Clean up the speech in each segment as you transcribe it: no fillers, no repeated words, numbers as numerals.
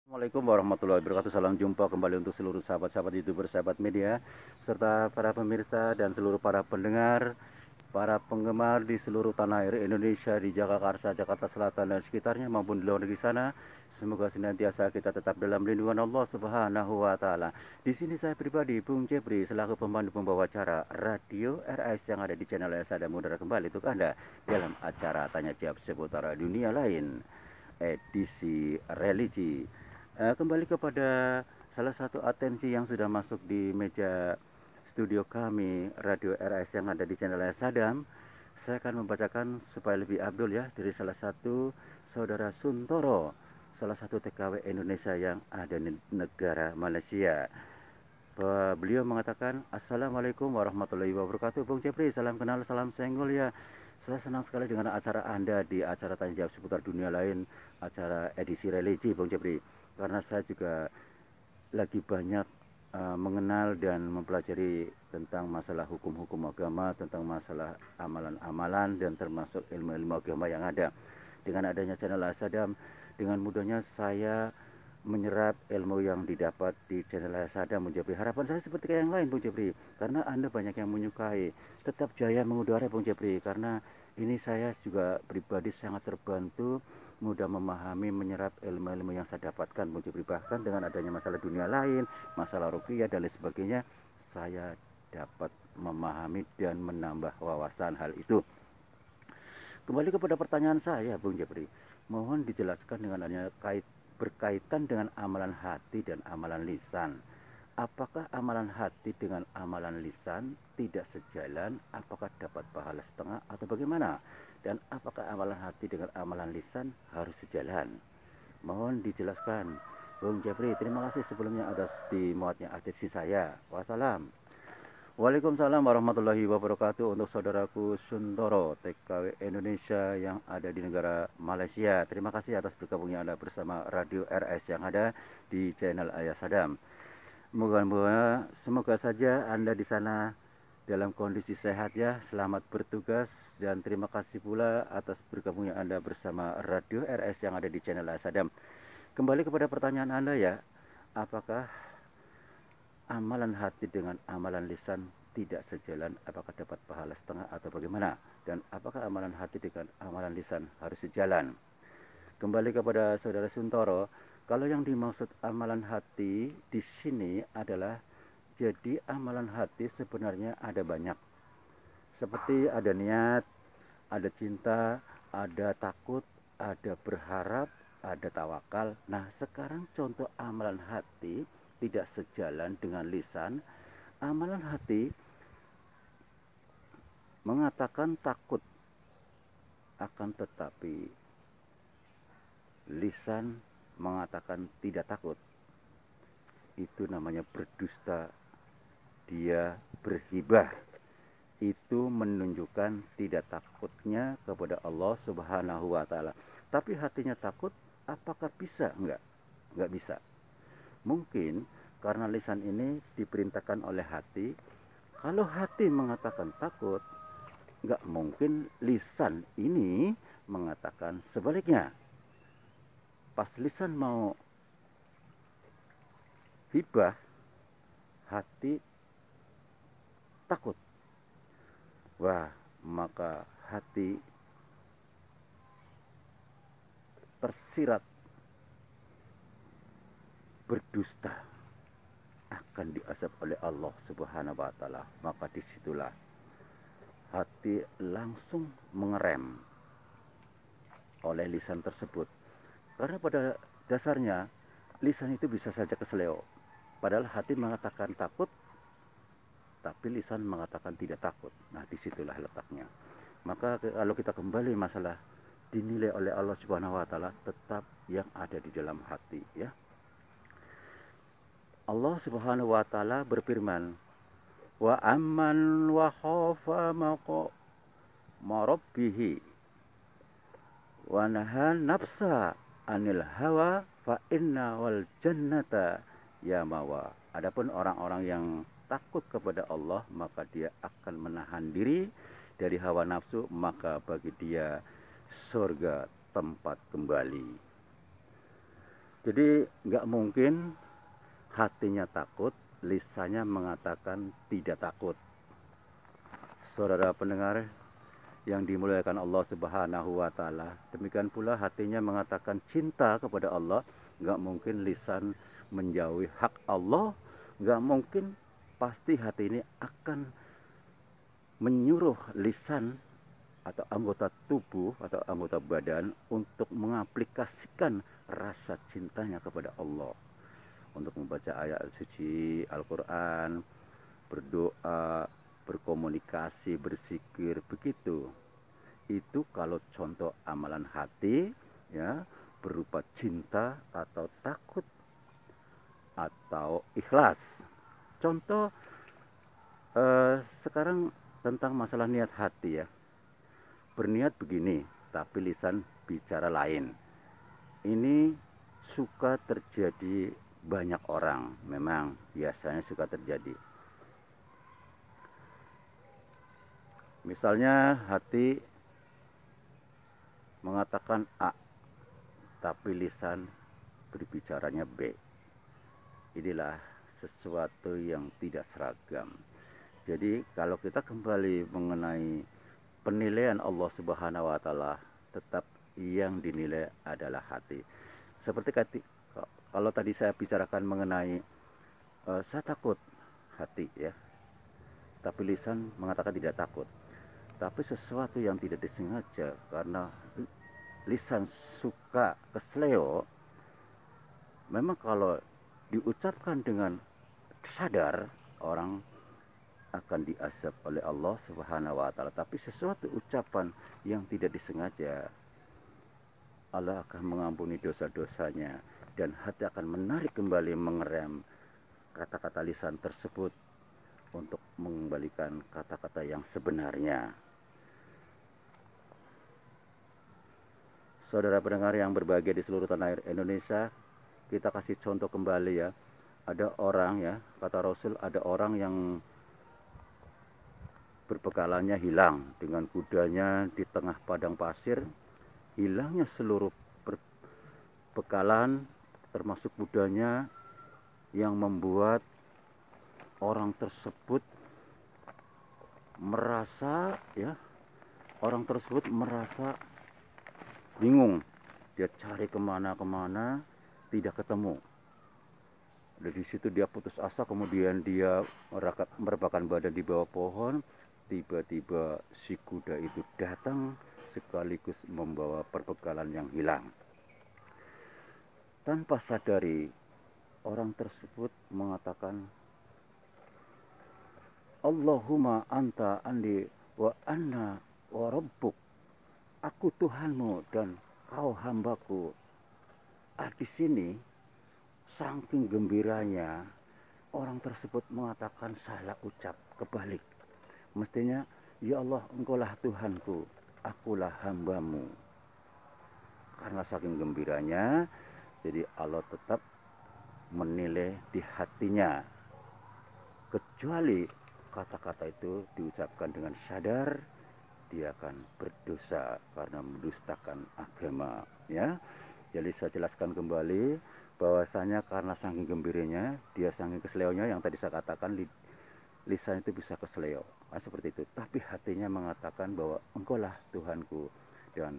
Assalamualaikum warahmatullahi wabarakatuh. Salam jumpa kembali untuk seluruh sahabat-sahabat YouTuber, sahabat media, serta para pemirsa dan seluruh para pendengar, para penggemar di seluruh tanah air Indonesia, di Jakarta, Jakarta Selatan dan sekitarnya maupun di luar negeri sana. Semoga senantiasa kita tetap dalam lindungan Allah Subhanahu wa taala. Di sini saya pribadi Bung Jepri selaku pemandu pembawa acara Radio RS yang ada di channel Sada Mudara kembali untuk Anda dalam acara tanya jawab seputar dunia lain edisi religi. Kembali kepada salah satu atensi yang sudah masuk di meja studio kami Radio RS yang ada di channel Sadam. Saya akan membacakan supaya lebih abdul ya dari salah satu saudara Suntoro, salah satu TKW Indonesia yang ada di negara Malaysia. Beliau mengatakan, Assalamualaikum warahmatullahi wabarakatuh. Bung Jepri, salam kenal, salam senggol ya. Saya senang sekali dengan acara Anda di acara tanya jawab seputar dunia lain, acara edisi religi, Bung Jepri. Karena saya juga lagi banyak mengenal dan mempelajari tentang masalah hukum-hukum agama, tentang masalah amalan-amalan, dan termasuk ilmu-ilmu agama yang ada. Dengan adanya channel Asadam, dengan mudahnya saya menyerap ilmu yang didapat di channel Asadam, Bung Jepri. Harapan saya seperti yang lain, Bung Jepri, karena Anda banyak yang menyukai. Tetap jaya mengudara, Bung Jepri, karena ini saya juga pribadi sangat terbantu, mudah memahami, menyerap ilmu-ilmu yang saya dapatkan, Bung Jepri. Bahkan dengan adanya masalah dunia lain, masalah ruqyah dan lain sebagainya, saya dapat memahami dan menambah wawasan hal itu. Kembali kepada pertanyaan saya, Bung Jepri, mohon dijelaskan dengan adanya berkaitan dengan amalan hati dan amalan lisan. Apakah amalan hati dengan amalan lisan tidak sejalan? Apakah dapat pahala setengah atau bagaimana? Dan apakah amalan hati dengan amalan lisan harus sejalan? Mohon dijelaskan, Bung Jepri. Terima kasih sebelumnya atas dimuatnya atensi saya. Wassalam. Waalaikumsalam warahmatullahi wabarakatuh untuk saudaraku Suntoro, TKW Indonesia yang ada di negara Malaysia. Terima kasih atas bergabungnya Anda bersama Radio RS yang ada di channel Ayah Sadam. Semoga saja Anda di sana dalam kondisi sehat ya. Selamat bertugas dan terima kasih pula atas bergabungnya Anda bersama Radio RS yang ada di channel Asadam. Kembali kepada pertanyaan Anda ya. Apakah amalan hati dengan amalan lisan tidak sejalan? Apakah dapat pahala setengah atau bagaimana? Dan apakah amalan hati dengan amalan lisan harus sejalan? Kembali kepada saudara Suntoro, kalau yang dimaksud amalan hati di sini adalah, jadi amalan hati sebenarnya ada banyak. Seperti ada niat, ada cinta, ada takut, ada berharap, ada tawakal. Nah, sekarang contoh amalan hati tidak sejalan dengan lisan. Amalan hati mengatakan takut, akan tetapi lisan mengatakan tidak takut. Itu namanya berdusta, dia berhibah. Itu menunjukkan tidak takutnya kepada Allah Subhanahu wa taala. Tapi hatinya takut, apakah bisa? Enggak bisa. Mungkin karena lisan ini diperintahkan oleh hati. Kalau hati mengatakan takut, enggak mungkin lisan ini mengatakan sebaliknya. Pas lisan mau hibah, hati takut. Wah, maka hati tersirat berdusta, akan diazab oleh Allah Subhanahu wa taala. Maka disitulah hati langsung mengerem oleh lisan tersebut. Karena pada dasarnya lisan itu bisa saja keseleo. Padahal hati mengatakan takut, tapi lisan mengatakan tidak takut. Nah, disitulah letaknya. Maka kalau kita kembali masalah dinilai oleh Allah Subhanahu wa taala, tetap yang ada di dalam hati ya. Allah Subhanahu wa taala berfirman, "Wa amman wa khafa maqama rabbih wa nahan nafsa anil hawa fa inna wal jannata ya mawa." Adapun orang-orang yang takut kepada Allah, maka dia akan menahan diri dari hawa nafsu, maka bagi dia surga tempat kembali. Jadi nggak mungkin hatinya takut, lisannya mengatakan tidak takut. Saudara pendengar yang dimuliakan Allah Subhanahu wa Ta'ala, demikian pula hatinya mengatakan cinta kepada Allah, nggak mungkin lisan menjauhi hak Allah, nggak mungkin, pasti hati ini akan menyuruh lisan atau anggota tubuh atau anggota badan untuk mengaplikasikan rasa cintanya kepada Allah, untuk membaca ayat suci Al-Quran, berdoa, berkomunikasi, berzikir, begitu. Itu kalau contoh amalan hati, ya, berupa cinta atau takut atau ikhlas. Contoh sekarang tentang masalah niat hati, ya. Berniat begini, tapi lisan bicara lain. Ini suka terjadi banyak orang, memang biasanya suka terjadi. Misalnya hati mengatakan A, tapi lisan berbicaranya B. Inilah sesuatu yang tidak seragam. Jadi kalau kita kembali mengenai penilaian Allah Subhanahu wa Ta'ala, tetap yang dinilai adalah hati. Seperti kalau tadi saya bicarakan mengenai saya takut, hati, ya, tapi lisan mengatakan tidak takut. Tapi sesuatu yang tidak disengaja karena lisan suka kesleo, memang kalau diucapkan dengan sadar, orang akan diazab oleh Allah Subhanahu wa Ta'ala. Tapi sesuatu ucapan yang tidak disengaja, Allah akan mengampuni dosa-dosanya, dan hati akan menarik kembali, mengerem kata-kata lisan tersebut untuk mengembalikan kata-kata yang sebenarnya. Saudara pendengar yang berbahagia di seluruh tanah air Indonesia, kita kasih contoh kembali, ya. Ada orang, ya, kata Rasul, ada orang yang berbekalannya hilang dengan kudanya di tengah padang pasir. Hilangnya seluruh bekalan termasuk kudanya, yang membuat orang tersebut merasa, ya, orang tersebut merasa bingung. Dia cari kemana-kemana, tidak ketemu. Dari situ dia putus asa, kemudian dia merebahkan badan di bawah pohon. Tiba-tiba si kuda itu datang sekaligus membawa perbekalan yang hilang. Tanpa sadari, orang tersebut mengatakan, Allahumma anta andi wa anna wa rabbuk. Aku Tuhanmu dan kau hambaku. Di sini saking gembiranya, orang tersebut mengatakan salah ucap, kebalik. Mestinya, ya Allah, engkaulah Tuhanku, akulah hambamu. Karena saking gembiranya, jadi Allah tetap menilai di hatinya. Kecuali kata-kata itu diucapkan dengan sadar, dia akan berdosa karena mendustakan agama, ya. Jadi saya jelaskan kembali bahwasanya karena saking gembiranya, dia saking keseleonya, yang tadi saya katakan lisan itu bisa kesleo, seperti itu. Tapi hatinya mengatakan bahwa engkaulah Tuhanku dan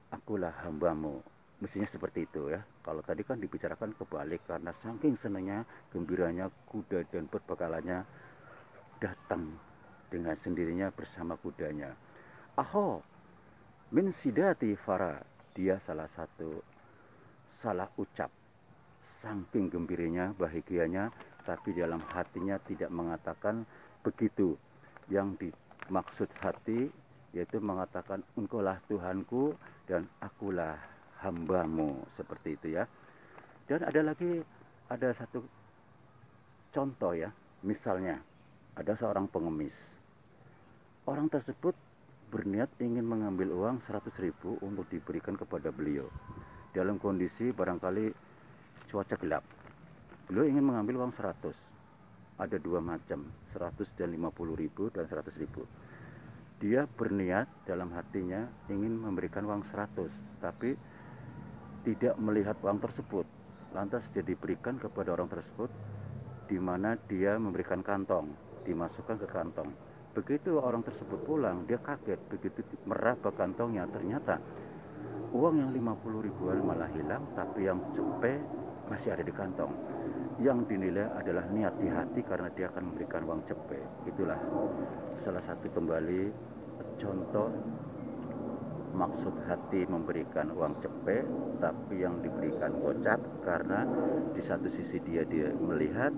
akulah hambamu. Mestinya seperti itu, ya. Kalau tadi kan dibicarakan kebalik, karena saking senangnya, gembiranya, kuda dan perbekalannya datang dengan sendirinya bersama kudanya. Aho min sidati fara, dia salah satu salah ucap, saking gembiranya, bahagianya, tapi dalam hatinya tidak mengatakan begitu. Yang dimaksud hati yaitu mengatakan engkaulah Tuhanku dan akulah hambamu, seperti itu, ya. Dan ada satu contoh, ya. Misalnya ada seorang pengemis. Orang tersebut berniat ingin mengambil uang 100.000 untuk diberikan kepada beliau. Dalam kondisi barangkali cuaca gelap. Beliau ingin mengambil uang 100. Ada dua macam, 100 dan 50.000 dan 100.000. Dia berniat dalam hatinya ingin memberikan uang 100, tapi tidak melihat uang tersebut. Lantas dia diberikan kepada orang tersebut, di mana dia memberikan kantong, dimasukkan ke kantong. Begitu orang tersebut pulang, dia kaget, begitu meraba kantongnya, ternyata uang yang 50 ribuan malah hilang, tapi yang cepet masih ada di kantong. Yang dinilai adalah niat di hati karena dia akan memberikan uang cepet. Itulah salah satu kembali contoh maksud hati memberikan uang cepet, tapi yang diberikan gocap, karena di satu sisi dia melihat,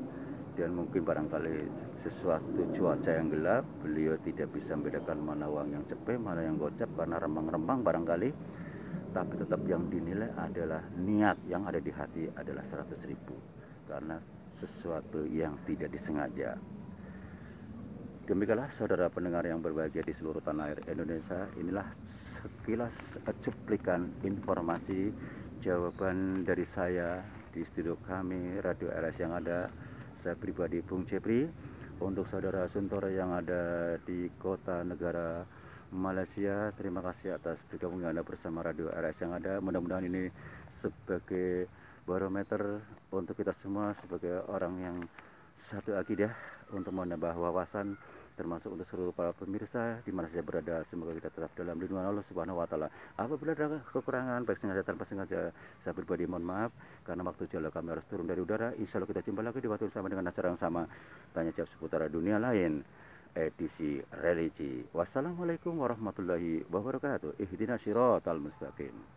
dan mungkin barangkali sesuatu cuaca yang gelap, beliau tidak bisa membedakan mana uang yang cepet, mana yang gocap karena rembang-rembang barangkali, tapi tetap yang dinilai adalah niat yang ada di hati adalah 100 ribu, karena sesuatu yang tidak disengaja. Demikianlah saudara pendengar yang berbahagia di seluruh tanah air Indonesia, inilah sekilas cuplikan informasi jawaban dari saya di studio kami Radio RS yang ada. Saya pribadi Bung Cepri. Untuk saudara Suntoro yang ada di kota negara Malaysia, terima kasih atas bergabungnya Anda bersama Radio RS yang ada. Mudah-mudahan ini sebagai barometer untuk kita semua sebagai orang yang satu akidah untuk menambah wawasan, termasuk untuk seluruh para pemirsa di mana saja berada. Semoga kita tetap dalam lindungan Allah Subhanahu wa taala. Apabila ada kekurangan baik sengaja tanpa sengaja, saya pribadi mohon maaf karena waktu jala kami harus turun dari udara. Insya Allah kita jumpa lagi di waktu yang sama dengan acara yang sama, tanya jawab seputar dunia lain, edisi religi. Wassalamualaikum warahmatullahi wabarakatuh. Ihdinas siratal mustaqim.